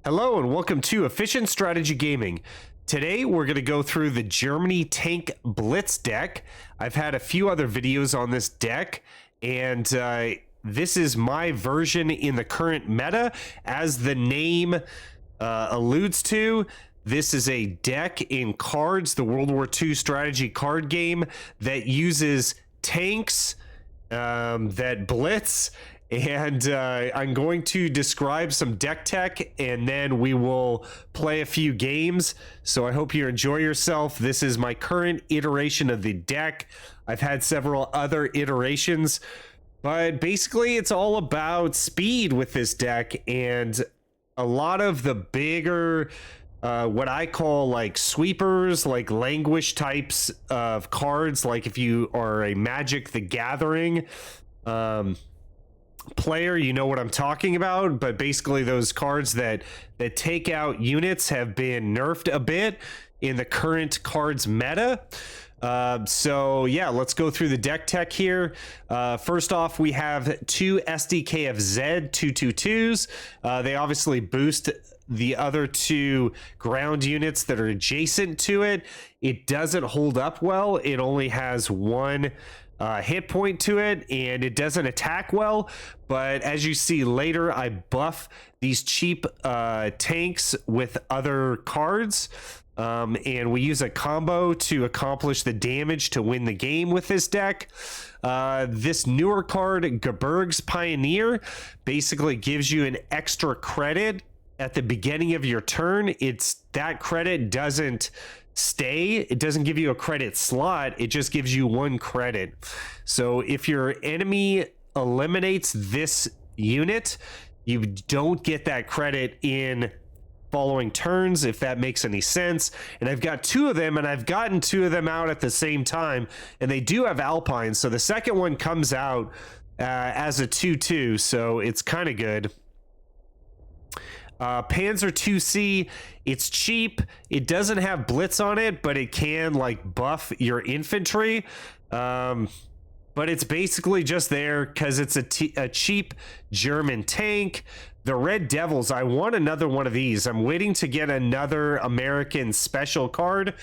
Hello and welcome to Efficient Strategy Gaming. Today we're going to go through the Germany Tank Blitz deck. I've had a few other videos on this deck, and this is my version in the current meta. As the name alludes to, this is a deck in Kards, the World War II strategy card game that uses tanks that blitz. And I'm going to describe some deck tech, and then we will play a few games. So I hope you enjoy yourself. This is my current iteration of the deck. I've had several other iterations, but basically it's all about speed with this deck, and a lot of the bigger what I call like sweepers, like languish types of cards, like if you are a Magic the Gathering player, you know what I'm talking about. But basically those cards that take out units have been nerfed a bit in the current Cards meta. So yeah, let's go through the deck tech here. First off, we have two SDKFZ 222s. They obviously boost the other two ground units that are adjacent to it. It doesn't hold up well. It only has one hit point to it, and it doesn't attack well. But as you see later, I buff these cheap tanks with other cards, and we use a combo to accomplish the damage to win the game with this deck. This newer card, Geberg's Pioneer, basically gives you an extra credit at the beginning of your turn. It's that credit doesn't stay. It doesn't give you a credit slot. It just gives you one credit. So if your enemy eliminates this unit, you don't get that credit in following turns, if that makes any sense. And I've got two of them, and I've gotten two of them out at the same time, and they do have Alpine. So the second one comes out as a 2/2, so it's kind of good. Panzer 2C, it's cheap. It doesn't have Blitz on it, but it can like buff your infantry. But it's basically just there because it's a cheap German tank. The Red Devils, I want another one of these. I'm waiting to get another American special card,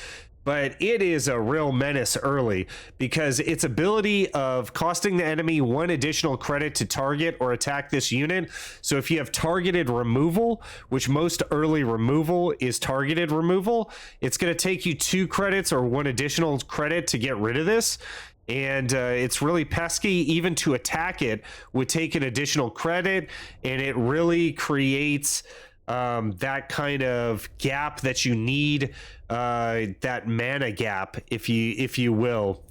but it is a real menace early because its ability of costing the enemy one additional credit to target or attack this unit. So if you have targeted removal, which most early removal is targeted removal, it's going to take you 2 credits or 1 additional credit to get rid of this. And it's really pesky. Even to attack it would take an additional credit, and it really creates that kind of gap that you need, that mana gap, if you will,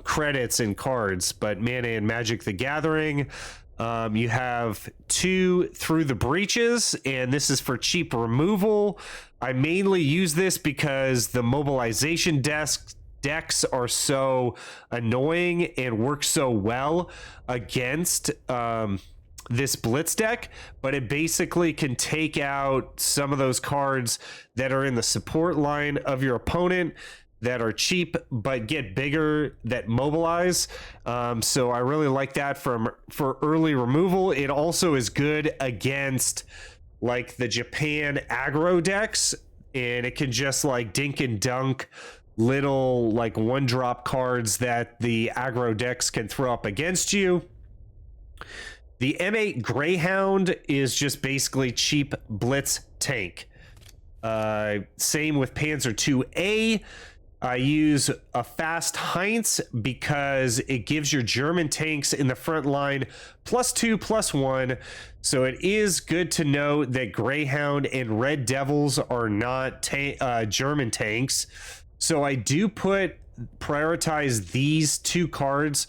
credits and cards. But mana in Magic the Gathering, you have 2 Through the Breaches, and this is for cheap removal. I mainly use this because the mobilization decks are so annoying and work so well against this Blitz deck, but it basically can take out some of those cards that are in the support line of your opponent that are cheap but get bigger, that mobilize. So I really like that for early removal. It also is good against like the Japan aggro decks, and it can just like dink and dunk little like 1-drop cards that the aggro decks can throw up against you. The M8 Greyhound is just basically cheap Blitz tank. Same with Panzer 2A. I use a fast Heinz because it gives your German tanks in the front line +2/+1. So it is good to know that Greyhound and Red Devils are not German tanks. So I do prioritize these 2 cards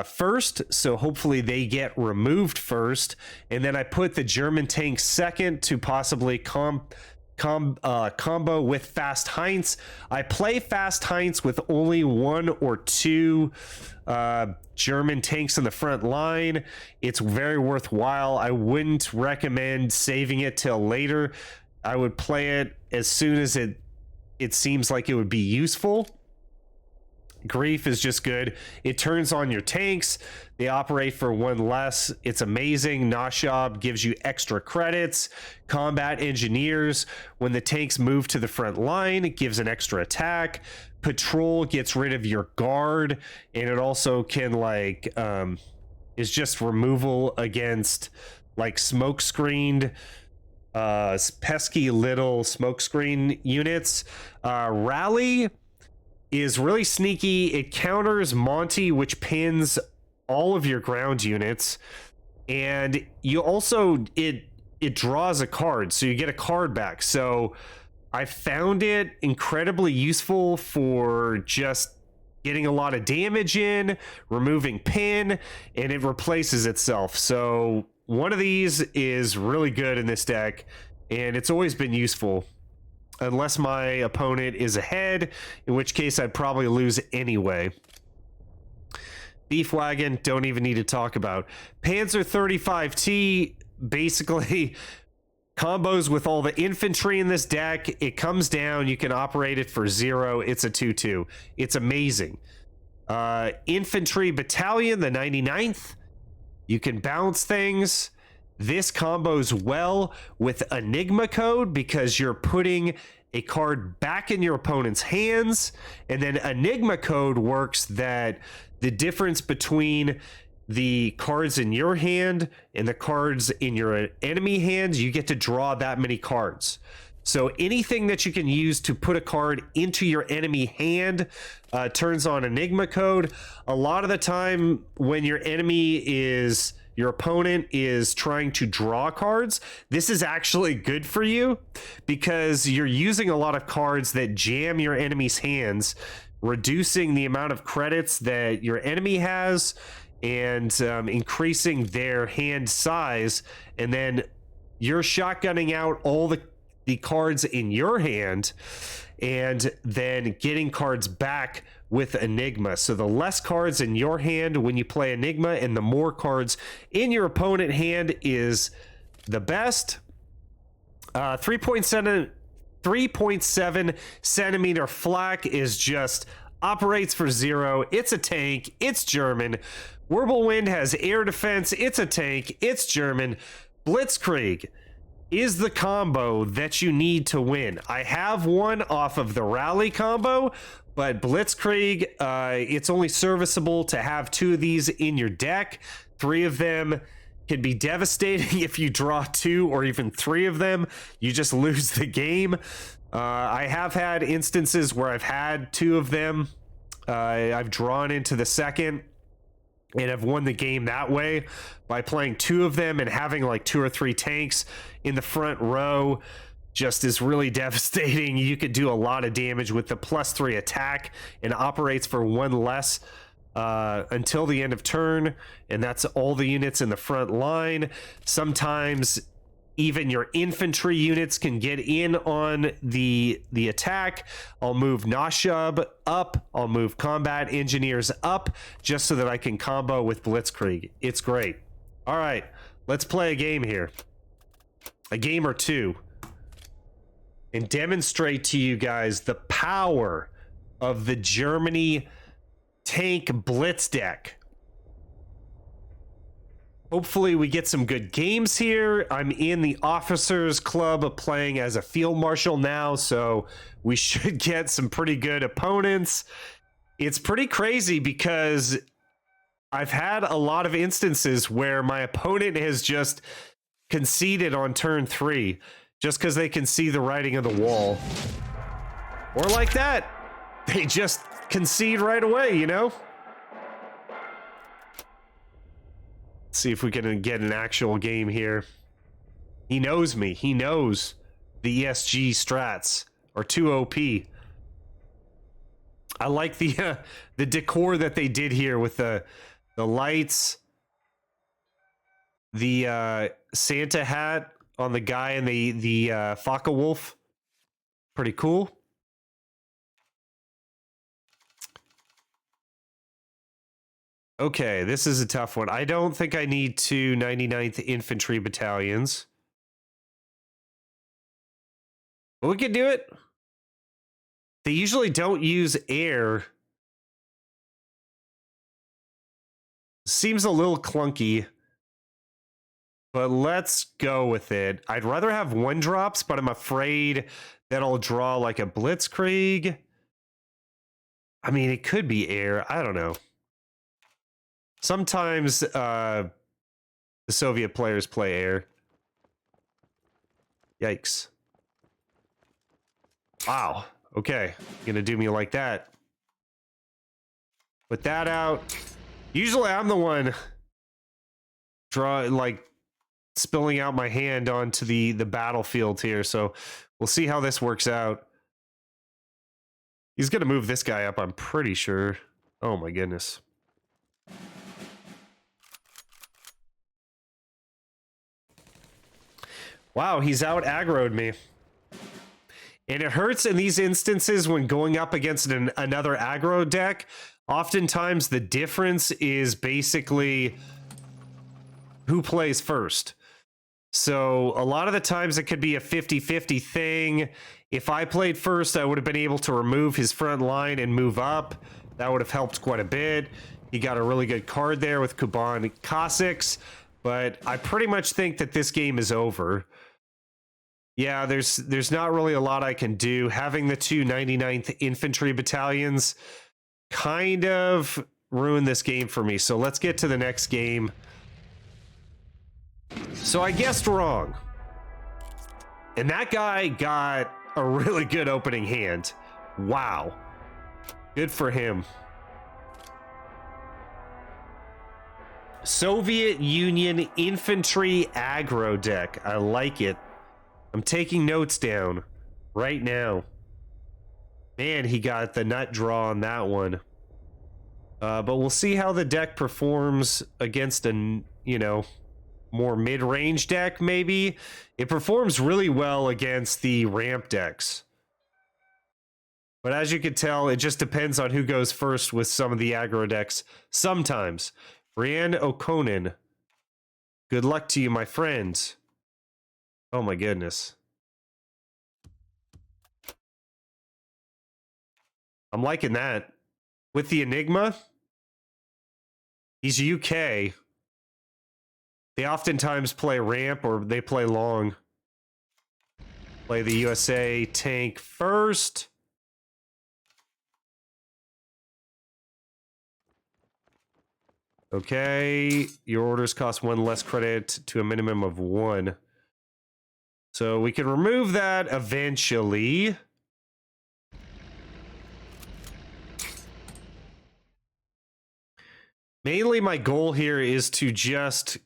first, so hopefully they get removed first, and then I put the German tank second to possibly combo with Fast Heinz. I play Fast Heinz with only 1 or 2 German tanks in the front line. It's very worthwhile. I wouldn't recommend saving it till later. I would play it as soon as it seems like it would be useful. Grief is just good. It turns on your tanks. They operate for one less. It's amazing. Noshab gives you extra credits. Combat Engineers, when the tanks move to the front line, it gives an extra attack. Patrol gets rid of your guard, and it also can like is just removal against like smoke screened pesky little smokescreen units. Rally is really sneaky. It counters Monty, which pins all of your ground units, and you also it draws a card, so you get a card back. So I found it incredibly useful for just getting a lot of damage in, removing pin, and it replaces itself. So one of these is really good in this deck, and it's always been useful. Unless my opponent is ahead, in which case I'd probably lose anyway. Beef Wagon, don't even need to talk about. Panzer 35T, basically combos with all the infantry in this deck. It comes down, you can operate it for 0. It's a 2-2. It's amazing. Infantry Battalion, the 99th. You can bounce things. This combos well with Enigma Code because you're putting a card back in your opponent's hands, and then Enigma Code works that the difference between the cards in your hand and the cards in your enemy hands, you get to draw that many cards. So anything that you can use to put a card into your enemy hand turns on Enigma Code. A lot of the time when your opponent is trying to draw cards, this is actually good for you because you're using a lot of cards that jam your enemy's hands, reducing the amount of credits that your enemy has and increasing their hand size. And then you're shotgunning out all the cards in your hand and then getting cards back with Enigma. So the less cards in your hand when you play Enigma and the more cards in your opponent hand is the best. 3.7 centimeter flak is just operates for 0. It's a tank. It's German. Wirbelwind has air defense. It's a tank. It's German. Blitzkrieg is the combo that you need to win. I have one off of the rally combo, but Blitzkrieg, it's only serviceable to have 2 of these in your deck. 3 of them can be devastating if you draw 2 or even 3 of them. You just lose the game. I have had instances where I've had 2 of them. I've drawn into the second and have won the game that way by playing 2 of them and having like 2 or 3 tanks in the front row. Just is really devastating. You could do a lot of damage with the +3 attack and operates for 1 less until the end of turn, and that's all the units in the front line. Sometimes even your infantry units can get in on the attack. I'll move Noshab up. I'll move Combat Engineers up just so that I can combo with Blitzkrieg. It's great. All right, let's play a game here. A game or 2. And demonstrate to you guys the power of the Germany tank Blitz deck. Hopefully we get some good games here. I'm in the Officers Club playing as a Field Marshal now, so we should get some pretty good opponents. It's pretty crazy because I've had a lot of instances where my opponent has just conceded on turn 3 just because they can see the writing on the wall. Or like that. They just concede right away, you know? Let's see if we can get an actual game here. He knows me. He knows the ESG strats are too OP. I like the decor that they did here with the lights, the Santa hat on the guy and the Faka Wolf. Pretty cool. Okay, this is a tough one. I don't think I need 2 99th Infantry battalions. But we can do it. They usually don't use air Seems a little clunky, but let's go with it. I'd rather have 1-drops, but I'm afraid that I'll draw like a Blitzkrieg. I mean, it could be air. I don't know. Sometimes the Soviet players play air. Yikes. Wow. Okay. Gonna do me like that. Put that out. Usually I'm the one spilling out my hand onto the battlefield here, so we'll see how this works out. He's gonna move this guy up, I'm pretty sure. Oh my goodness. Wow, he's out aggroed me. And it hurts in these instances when going up against another aggro deck. Oftentimes the difference is basically who plays first. So a lot of the times it could be a 50-50 thing. If I played first, I would have been able to remove his front line and move up. That would have helped quite a bit. He got a really good card there with Kuban Cossacks, but I pretty much think that this game is over. Yeah, there's not really a lot I can do. Having the 2 99th Infantry battalions kind of ruined this game for me. So let's get to the next game. So I guessed wrong. And that guy got a really good opening hand. Wow. Good for him. Soviet Union Infantry aggro deck. I like it. I'm taking notes down right now. Man, he got the nut draw on that one. But we'll see how the deck performs against a, more mid-range deck, maybe. It performs really well against the ramp decks. But as you can tell, it just depends on who goes first with some of the aggro decks. Sometimes. Brian O'Conan. Good luck to you, my friend. Oh my goodness. I'm liking that. With the Enigma, he's UK. They oftentimes play ramp or they play long. Play the USA tank first. Okay, your orders cost 1 less credit to a minimum of 1. So we can remove that eventually. Mainly my goal here is to just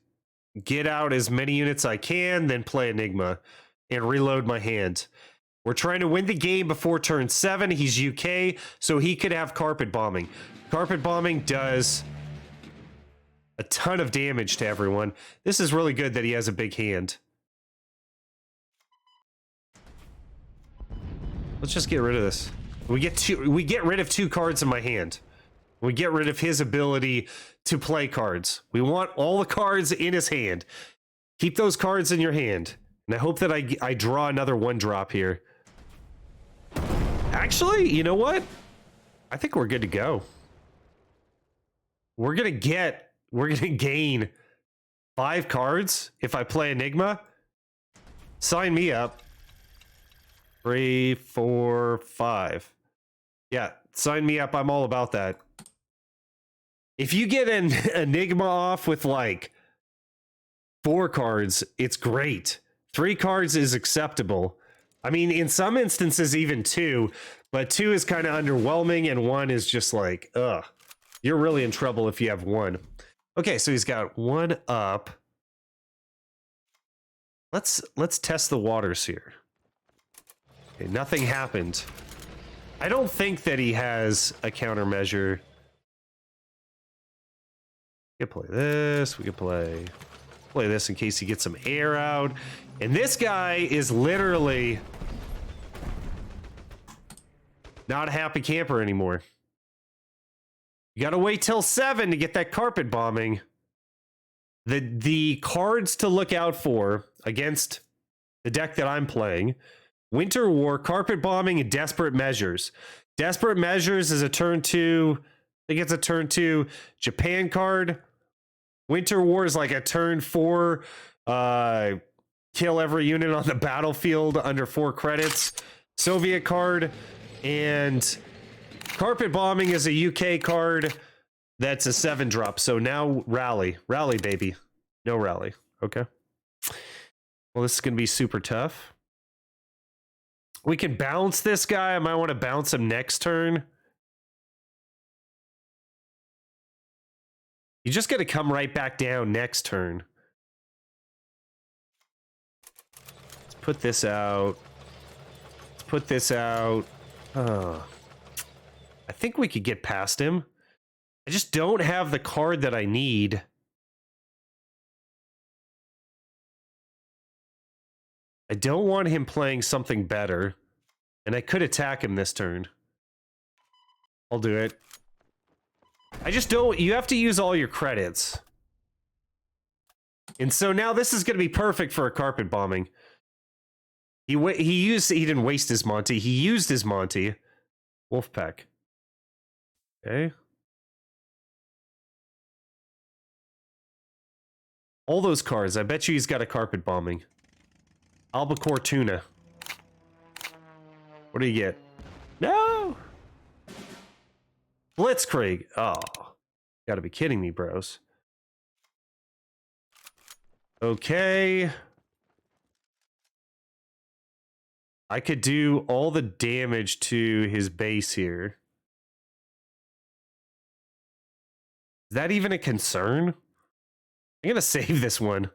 get out as many units I can, then play Enigma and reload my hand. We're trying to win the game before turn 7. He's UK, so he could have carpet bombing. Carpet bombing does a ton of damage to everyone. This is really good that he has a big hand. Let's just get rid of this. We get rid of 2 cards in my hand. We get rid of his ability to play cards. We want all the cards in his hand. Keep those cards in your hand. And I hope that I draw another 1-drop here. Actually, you know what? I think we're good to go. We're gonna gain 5 cards if I play Enigma. Sign me up. 3, 4, 5. Yeah, sign me up. I'm all about that. If you get an Enigma off with like 4 cards, it's great. 3 cards is acceptable. I mean, in some instances, even 2, but 2 is kind of underwhelming, and 1 is just like, ugh. You're really in trouble if you have 1. Okay, so he's got 1 up. Let's test the waters here. Okay, nothing happened. I don't think that he has a countermeasure. We could play this. We could play this in case he gets some air out. And this guy is literally not a happy camper anymore. You gotta wait till 7 to get that carpet bombing. The cards to look out for against the deck that I'm playing: Winter War, Carpet Bombing, and Desperate Measures. Desperate Measures is a turn 2. I think it's a turn 2 Japan card. Winter War is like a turn 4, kill every unit on the battlefield under 4 credits Soviet card, and Carpet Bombing is a UK card that's a 7-drop. So now rally, baby. No rally. Okay. Well, this is gonna be super tough. We can bounce this guy. I might want to bounce him next turn. You just got to come right back down next turn. Let's put this out. Let's put this out. I think we could get past him. I just don't have the card that I need. I don't want him playing something better. And I could attack him this turn. I'll do it. I just don't... You have to use all your credits. And so now this is going to be perfect for a Carpet Bombing. He didn't waste his Monty. He used his Monty. Wolfpack. Okay. All those cards. I bet you he's got a Carpet Bombing. Albacore Tuna. What do you get? No! Blitzkrieg. Oh. Gotta be kidding me, bros. Okay. I could do all the damage to his base here. Is that even a concern? I'm gonna save this one.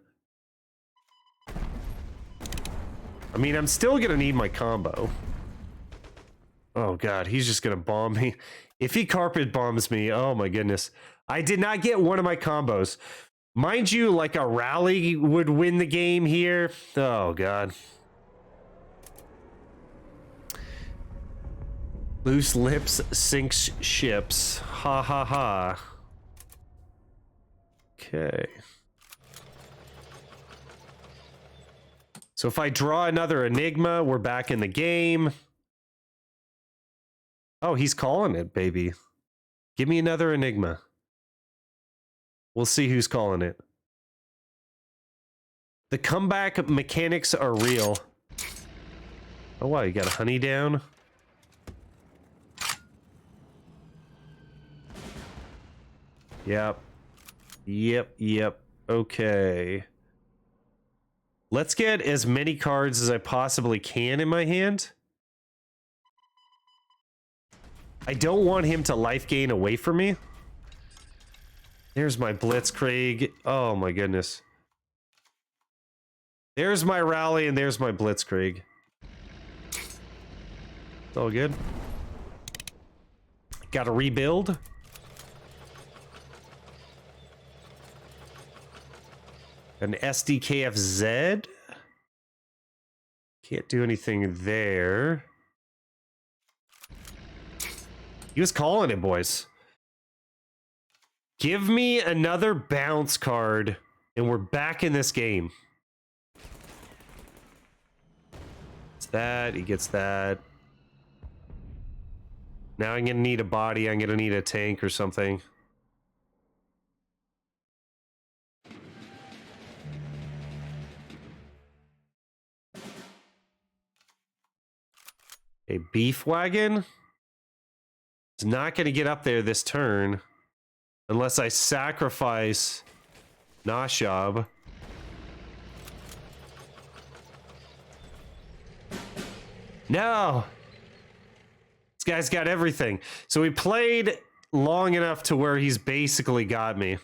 I mean, I'm still gonna need my combo. Oh god, he's just gonna bomb me. If he Carpet Bombs me, oh my goodness. I did not get one of my combos. Mind you, like a rally would win the game here. Oh god. Loose lips sinks ships. Ha ha ha. Okay. So if I draw another Enigma, we're back in the game. Oh, he's calling it, baby. Give me another Enigma. We'll see who's calling it. The comeback mechanics are real. Oh, wow, you got a honey down? Yep. Yep. Okay. Let's get as many cards as I possibly can in my hand. I don't want him to life gain away from me. There's my Blitzkrieg. Oh my goodness. There's my rally and there's my Blitzkrieg. It's all good. Gotta rebuild. An SDKFZ. Can't do anything there. He was calling it, boys. Give me another bounce card, and we're back in this game. It's that. He gets that. Now I'm going to need a body. I'm going to need a tank or something. A beef wagon? It's not going to get up there this turn unless I sacrifice Nashab. No! This guy's got everything. So we played long enough to where he's basically got me.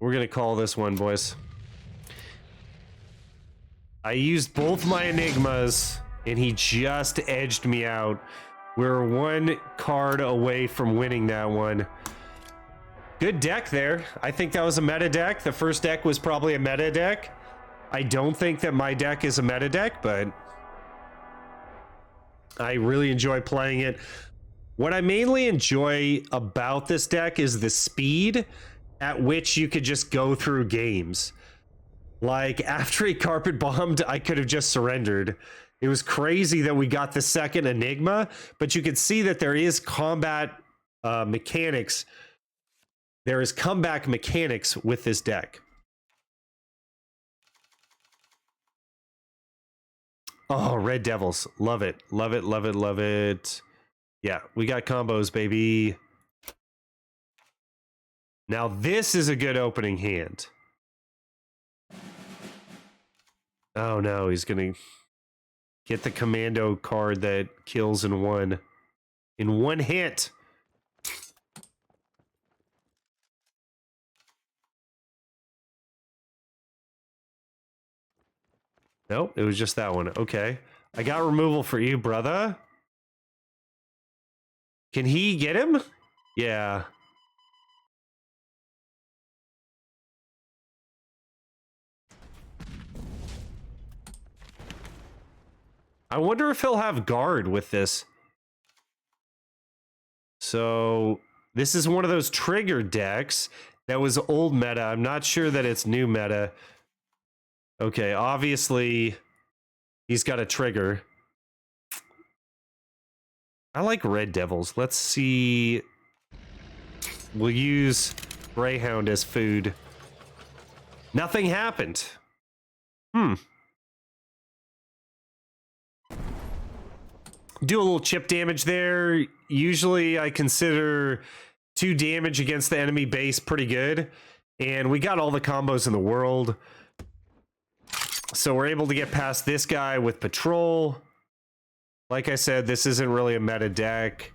We're gonna call this one, boys. I used both my Enigmas, and he just edged me out. We're one card away from winning that one. Good deck there. I think that was a meta deck. The first deck was probably a meta deck. I don't think that my deck is a meta deck, but I really enjoy playing it. What I mainly enjoy about this deck is the speed at which you could just go through games. Like, after he carpet bombed, I could have just surrendered. It was crazy that we got the second Enigma, but you can see that there is combat mechanics. There is comeback mechanics with this deck. Oh, Red Devils. Love it. Love it, love it, love it. Yeah, we got combos, baby. Now, this is a good opening hand. Oh, no, he's going to get the commando card that kills in one hit. Nope, it was just that one. Okay. I got removal for you, brother. Can he get him? Yeah. I wonder if he'll have guard with this. So this is one of those trigger decks that was old meta. I'm not sure that it's new meta. Okay, obviously he's got a trigger. I like Red Devils. Let's see. We'll use Greyhound as food. Nothing happened. Do a little chip damage there. Usually I consider 2 damage against the enemy base pretty good. And we got all the combos in the world. So we're able to get past this guy with Patrol. Like I said, this isn't really a meta deck.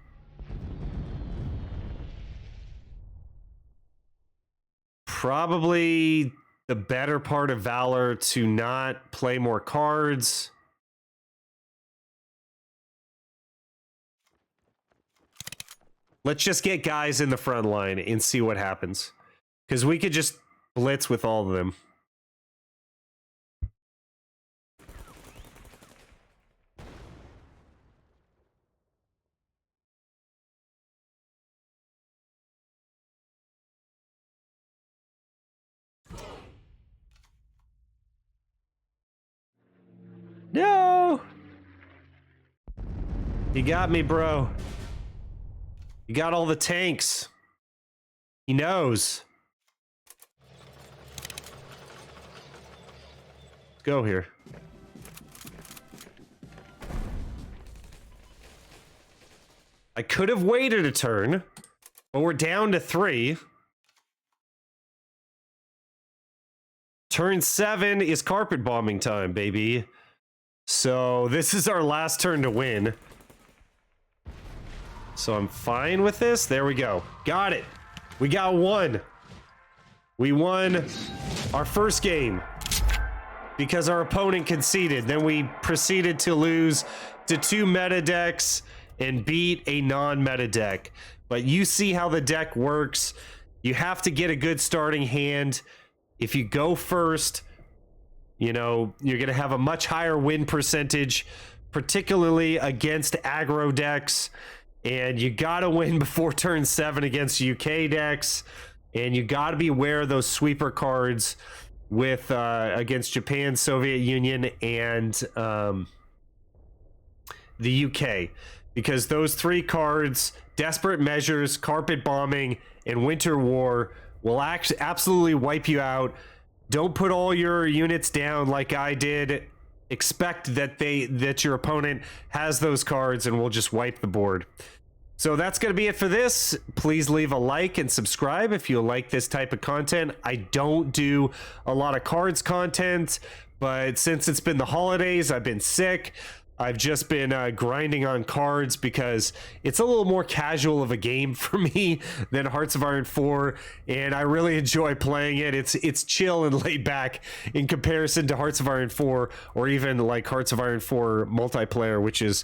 Probably the better part of Valor to not play more cards. Let's just get guys in the front line and see what happens. Because we could just blitz with all of them. No! You got me, bro. You got all the tanks. He knows. Let's go here. I could have waited a turn, but we're down to 3. Turn 7 is carpet bombing time, baby. So this is our last turn to win. So I'm fine with this. There we go. Got it. We got 1. We won our first game because our opponent conceded. Then we proceeded to lose to 2 meta decks and beat a non-meta deck. But you see how the deck works. You have to get a good starting hand. If you go first, you know, you're going to have a much higher win percentage, particularly against aggro decks. And you got to win before turn 7 against UK decks. And you got to be aware of those sweeper cards with against Japan, Soviet Union, and the UK. Because those 3 cards, Desperate Measures, Carpet Bombing, and Winter War, will absolutely wipe you out. Don't put all your units down like I did. Expect that your opponent has those cards and will just wipe the board. So that's going to be it for this. Please leave a like and subscribe if you like this type of content. I don't do a lot of cards content, but since it's been the holidays, I've been sick. I've just been grinding on cards because it's a little more casual of a game for me than Hearts of Iron 4, and I really enjoy playing it. It's chill and laid back in comparison to Hearts of Iron 4, or even like Hearts of Iron 4 multiplayer, which is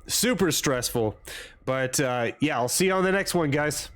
super stressful. But yeah, I'll see you on the next one, guys.